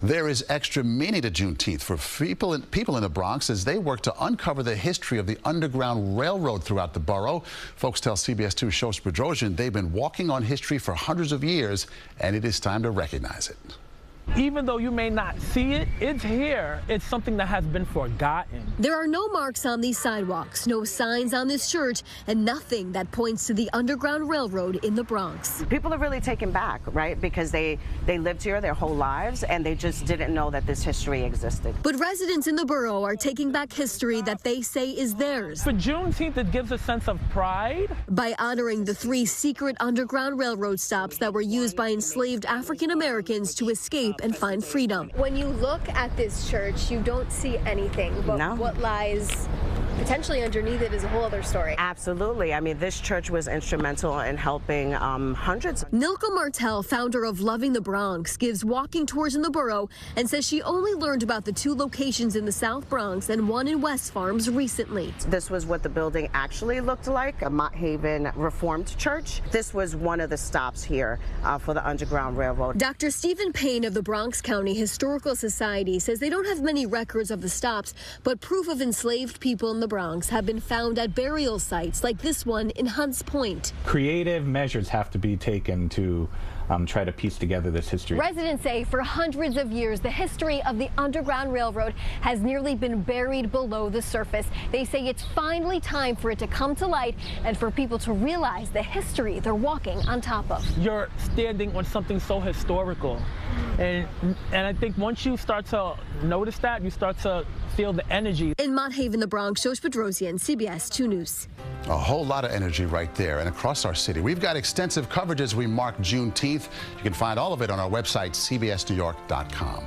There is extra meaning to Juneteenth for people in the Bronx as they work to uncover the history of the Underground Railroad throughout the borough. Folks tell CBS 2's Shosh Bedrosian they've been walking on history for hundreds of years, and it is time to recognize it. Even though you may not see it, it's here. It's something that has been forgotten. There are no marks on these sidewalks, no signs on this church, and nothing that points to the Underground Railroad in the Bronx. People are really taken back, right? Because they lived here their whole lives and they just didn't know that this history existed. But residents in the borough are taking back history that they say is theirs. For Juneteenth, it gives a sense of pride. By honoring the 3 secret Underground Railroad stops that were used by enslaved African Americans to escape and find freedom. When you look at this church, you don't see anything, but what lies potentially underneath it is a whole other story. Absolutely. I mean, this church was instrumental in helping hundreds. Nilka Martel, founder of Loving the Bronx, gives walking tours in the borough and says she only learned about the 2 locations in the South Bronx and one in West Farms recently. This was what the building actually looked like, a Mott Haven Reformed Church. This was one of the stops here for the Underground Railroad. Dr. Stephen Payne of the Bronx County Historical Society says they don't have many records of the stops, but proof of enslaved people in the Bronx have been found at burial sites like this one in Hunts Point. Creative measures have to be taken to try to piece together this history. Residents say for hundreds of years, the history of the Underground Railroad has nearly been buried below the surface. They say it's finally time for it to come to light and for people to realize the history they're walking on top of. You're standing on something so historical. And I think once you start to notice that, you start to feel the energy. In Mott Haven, the Bronx, Shosh Bedrosian, CBS 2 News. A whole lot of energy right there and across our city. We've got extensive coverage as we mark Juneteenth. You can find all of it on our website, cbsnewyork.com.